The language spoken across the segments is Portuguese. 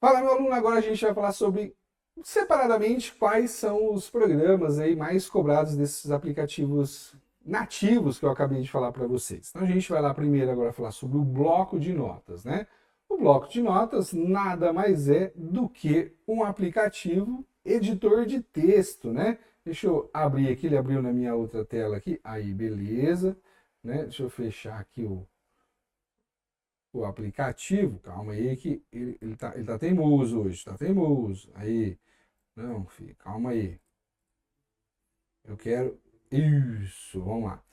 Fala, meu aluno, agora a gente vai falar sobre, separadamente, quais são os programas aí mais cobrados desses aplicativos nativos que eu acabei de falar para vocês. Então a gente vai lá primeiro agora falar sobre o bloco de notas, né? O bloco de notas nada mais é do que um aplicativo editor de texto, né? Deixa eu abrir aqui, ele abriu na minha outra tela aqui, aí beleza, né? Deixa eu fechar aqui o aplicativo, calma aí que ele tá teimoso hoje, tá teimoso. Aí, não, filho, calma aí. Eu quero. Isso, vamos lá.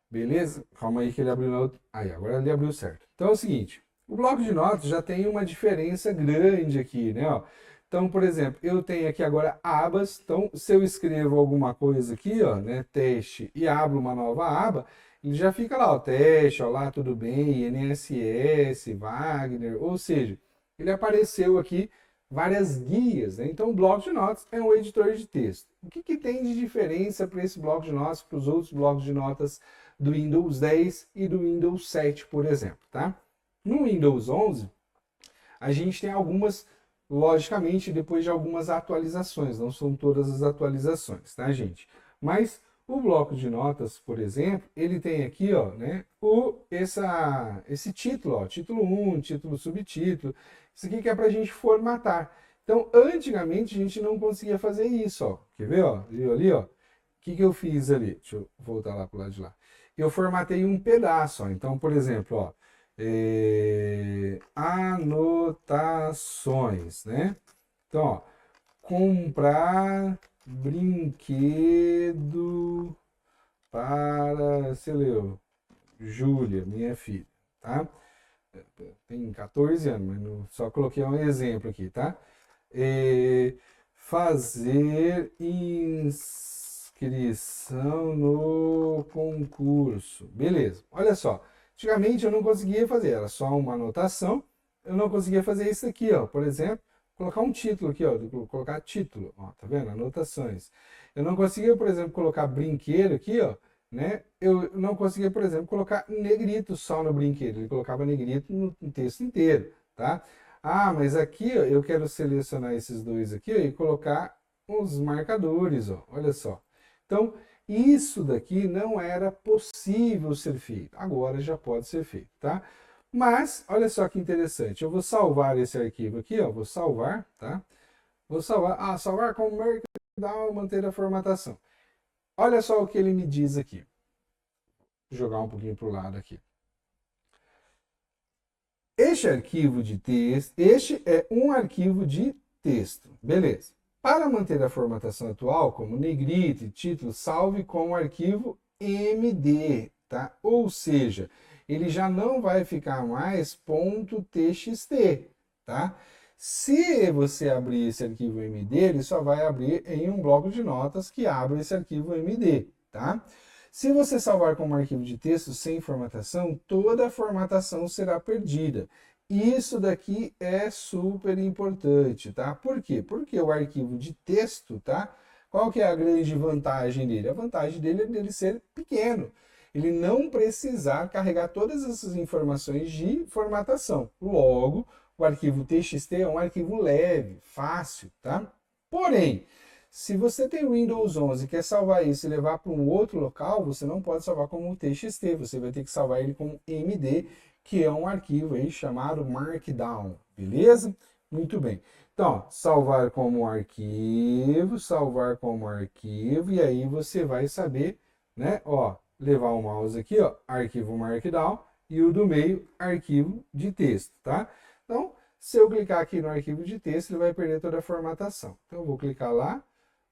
Beleza? Calma aí que ele abriu na outra. Aí, agora ele abriu certo. Então é o seguinte: o bloco de notas já tem uma diferença grande aqui, né? Ó. Então, por exemplo, eu tenho aqui agora abas. Então, se eu escrevo alguma coisa aqui, ó, né, teste, e abro uma nova aba, ele já fica lá, ó, teste, ó, lá, tudo bem, INSS, Wagner, ou seja, ele apareceu aqui várias guias, né? Então, o bloco de notas é um editor de texto. O que, que tem de diferença para esse bloco de notas, para os outros blocos de notas do Windows 10 e do Windows 7, por exemplo, tá? No Windows 11, a gente tem algumas, logicamente, depois de algumas atualizações, não são todas as atualizações, tá, gente? Mas o bloco de notas, por exemplo, ele tem aqui, ó, né, esse título, ó, título 1, título, subtítulo, isso aqui que é para a gente formatar. Então, antigamente a gente não conseguia fazer isso, ó. Quer ver, ó? Viu ali, ó? O que que eu fiz ali? Deixa eu voltar lá para o lado de lá. Eu formatei um pedaço, ó. Então, por exemplo, ó, anotações, né? Então, ó, comprar brinquedo para, sei lá, Júlia, minha filha, tá? Tem 14 anos, mas só coloquei um exemplo aqui, tá? É, fazer inscrição no concurso. Beleza, olha só. Antigamente eu não conseguia fazer, era só uma anotação. Eu não conseguia fazer isso aqui, ó. Por exemplo, colocar um título aqui, ó. Colocar título, ó. Tá vendo? Anotações. Eu não conseguia, por exemplo, colocar brinquedo aqui, ó. Né? Eu não conseguia, por exemplo, colocar negrito só no brinquedo. Ele colocava negrito no texto inteiro, tá? Ah, mas aqui ó, eu quero selecionar esses dois aqui ó, e colocar os marcadores, ó, olha só. Então, isso daqui não era possível ser feito. Agora já pode ser feito, tá? Mas, olha só que interessante. Eu vou salvar esse arquivo aqui, ó, vou salvar, tá? Vou salvar, salvar como Markdown, manter a formatação. Olha só o que ele me diz aqui. Vou jogar um pouquinho para o lado aqui. Este arquivo de texto, este é um arquivo de texto, beleza. Para manter a formatação atual, como negrito e título, salve como arquivo MD, tá? Ou seja, ele já não vai ficar mais .txt, tá? Se você abrir esse arquivo MD, ele só vai abrir em um bloco de notas que abre esse arquivo MD, tá? Se você salvar como arquivo de texto sem formatação, toda a formatação será perdida. Isso daqui é super importante, tá? Por quê? Porque o arquivo de texto, tá? Qual que é a grande vantagem dele? A vantagem dele é dele ser pequeno. Ele não precisar carregar todas essas informações de formatação. Logo, o arquivo TXT é um arquivo leve, fácil, tá? Porém, se você tem o Windows 11 e quer salvar isso e levar para um outro local, você não pode salvar como TXT, você vai ter que salvar ele como MD, que é um arquivo aí chamado Markdown, beleza? Muito bem. Então, ó, salvar como arquivo, e aí você vai saber, né? Ó, levar o mouse aqui, ó, arquivo Markdown, e o do meio, arquivo de texto, tá? Então, se eu clicar aqui no arquivo de texto, ele vai perder toda a formatação. Então, eu vou clicar lá.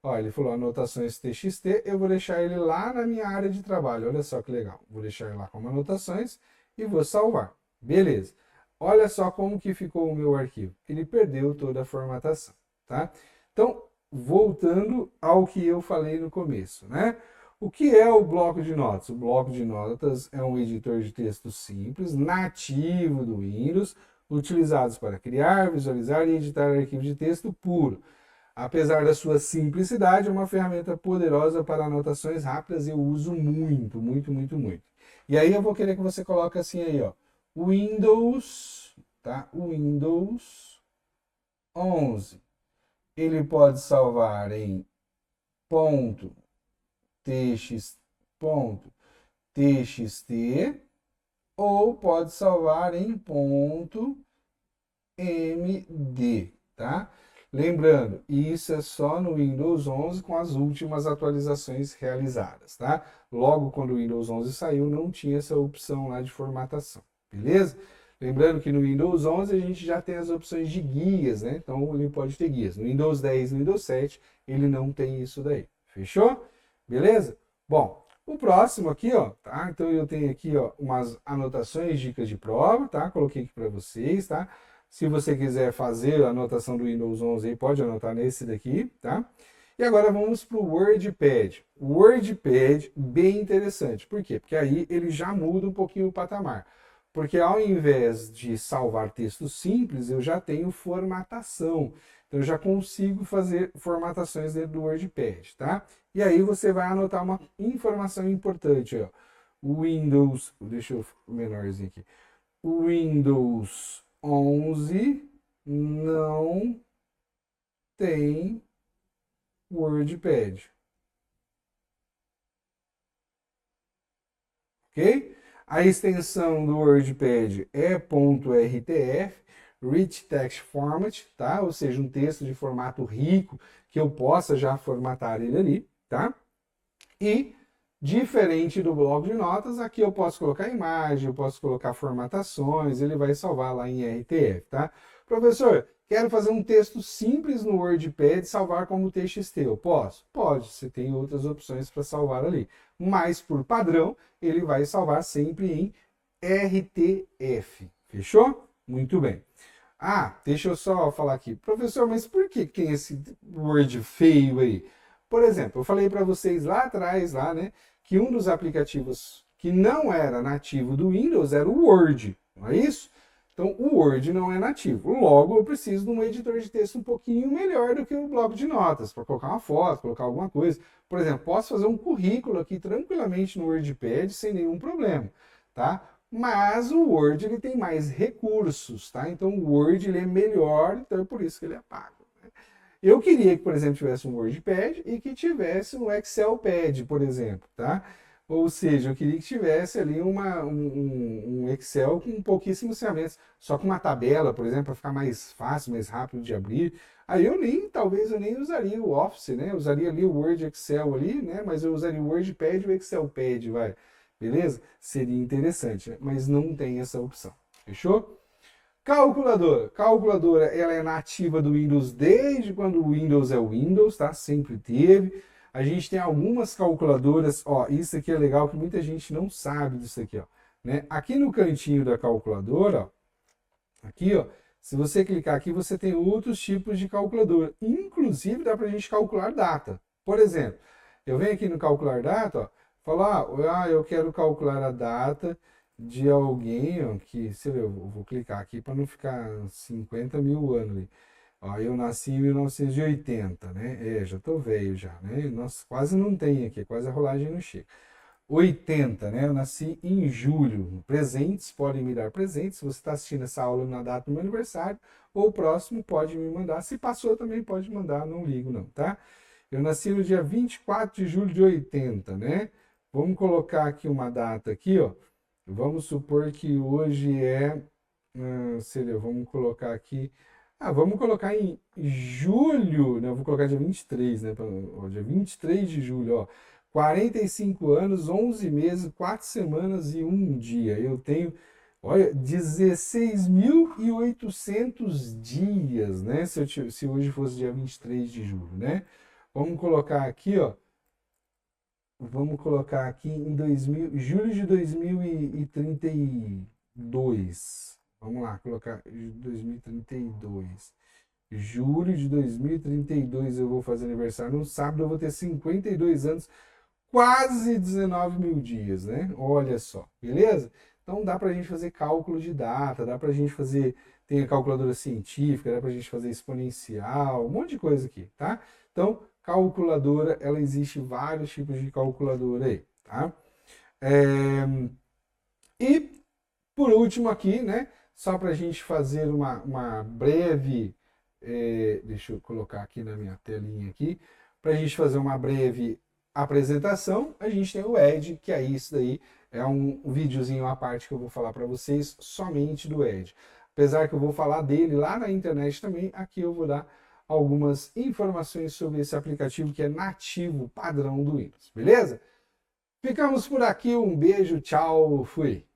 Ó, ele falou anotações TXT, eu vou deixar ele lá na minha área de trabalho. Olha só que legal. Vou deixar ele lá como anotações e vou salvar. Beleza. Olha só como que ficou o meu arquivo. Ele perdeu toda a formatação, tá? Então, voltando ao que eu falei no começo, né? O que é o bloco de notas? O bloco de notas é um editor de texto simples, nativo do Windows, utilizados para criar, visualizar e editar arquivos de texto puro. Apesar da sua simplicidade, é uma ferramenta poderosa para anotações rápidas e eu uso muito, muito, muito, muito. E aí eu vou querer que você coloque assim aí, ó, Windows, tá? Windows 11, ele pode salvar em ponto .txt ou pode salvar em ponto .md, tá? Lembrando, isso é só no Windows 11 com as últimas atualizações realizadas, tá? Logo quando o Windows 11 saiu, não tinha essa opção lá de formatação, beleza? Lembrando que no Windows 11 a gente já tem as opções de guias, né? Então ele pode ter guias. No Windows 10 e no Windows 7 ele não tem isso daí. Fechou? Beleza? Bom, o próximo aqui, ó, tá? Então eu tenho aqui, ó, umas anotações, dicas de prova, tá? Coloquei aqui para vocês, tá? Se você quiser fazer a anotação do Windows 11 aí, pode anotar nesse daqui, tá? E agora vamos para o WordPad. O WordPad, bem interessante. Por quê? Porque aí ele já muda um pouquinho o patamar. Porque ao invés de salvar textos simples, eu já tenho formatação. Então eu já consigo fazer formatações dentro do WordPad, tá? E aí você vai anotar uma informação importante, ó. O Windows, deixa eu menorzinho aqui. O Windows 11 não tem WordPad. Ok? A extensão do WordPad é .rtf, Rich Text Format, tá? Ou seja, um texto de formato rico que eu possa já formatar ele ali, tá? E diferente do bloco de notas, aqui eu posso colocar imagem, eu posso colocar formatações, ele vai salvar lá em RTF, tá? Professor, quero fazer um texto simples no WordPad e salvar como TXT, eu posso? Pode, você tem outras opções para salvar ali. Mas, por padrão, ele vai salvar sempre em RTF. Fechou? Muito bem. Ah, deixa eu só falar aqui. Professor, mas por que tem esse Word feio aí? Por exemplo, eu falei para vocês lá atrás, lá, né, que um dos aplicativos que não era nativo do Windows era o Word, não é isso? Então, o Word não é nativo. Logo, eu preciso de um editor de texto um pouquinho melhor do que o bloco de notas, para colocar uma foto, colocar alguma coisa. Por exemplo, posso fazer um currículo aqui tranquilamente no WordPad sem nenhum problema, tá? Mas o Word ele tem mais recursos, tá? Então o Word ele é melhor, então é por isso que ele é pago. Né? Eu queria que, por exemplo, tivesse um WordPad e que tivesse um Excelpad, por exemplo, tá? Ou seja, eu queria que tivesse ali um Excel com pouquíssimos ferramentas, só com uma tabela, por exemplo, para ficar mais fácil, mais rápido de abrir. Aí talvez eu nem usaria o Office, né? Eu usaria ali o Word Excel ali, né? Mas eu usaria o WordPad e o Excelpad, vai. Beleza? Seria interessante, né? Mas não tem essa opção. Fechou? Calculadora. Calculadora, ela é nativa do Windows desde quando o Windows é o Windows, tá? Sempre teve. A gente tem algumas calculadoras, ó, isso aqui é legal que muita gente não sabe disso aqui, ó. Né? Aqui no cantinho da calculadora, ó, aqui, ó, se você clicar aqui, você tem outros tipos de calculadora. Inclusive, dá para a gente calcular data. Por exemplo, eu venho aqui no calcular data, ó, falar, eu quero calcular a data de alguém, ó, que, sei lá, eu vou clicar aqui para não ficar 50 mil anos ali. Ó, eu nasci em 1980, né? É, já tô velho já, né? Nossa, quase não tem aqui, quase a rolagem não chega. 80, né? Eu nasci em julho. Presentes, podem me dar presentes. Se você está assistindo essa aula na data do meu aniversário, ou próximo, pode me mandar. Se passou, também pode mandar, não ligo não, tá? Eu nasci no dia 24 de julho de 80, né? Vamos colocar aqui uma data aqui, ó. Vamos supor que hoje é, seria, vamos colocar aqui, vamos colocar em julho, né? Eu vou colocar dia 23, né? Dia 23 de julho, ó. 45 anos, 11 meses, 4 semanas e 1 dia. Eu tenho, olha, 16.800 dias, né? Se hoje fosse dia 23 de julho, né? Vamos colocar aqui, ó. Vamos colocar aqui em julho de 2032. Vamos lá, colocar 2032. Julho de 2032 eu vou fazer aniversário. No sábado eu vou ter 52 anos, quase 19 mil dias, né? Olha só, beleza? Então dá pra gente fazer cálculo de data, dá pra gente fazer, tem a calculadora científica, dá pra gente fazer exponencial, um monte de coisa aqui, tá? Então, calculadora, ela existe vários tipos de calculadora aí, tá? E por último aqui, né? Só pra gente fazer uma breve deixa eu colocar aqui na minha telinha aqui, para a gente fazer uma breve apresentação. A gente tem o Edge, que é isso daí, é um videozinho à parte que eu vou falar para vocês somente do Edge. Apesar que eu vou falar dele lá na internet também, aqui eu vou dar algumas informações sobre esse aplicativo que é nativo, padrão do Windows, beleza? Ficamos por aqui, um beijo, tchau, fui!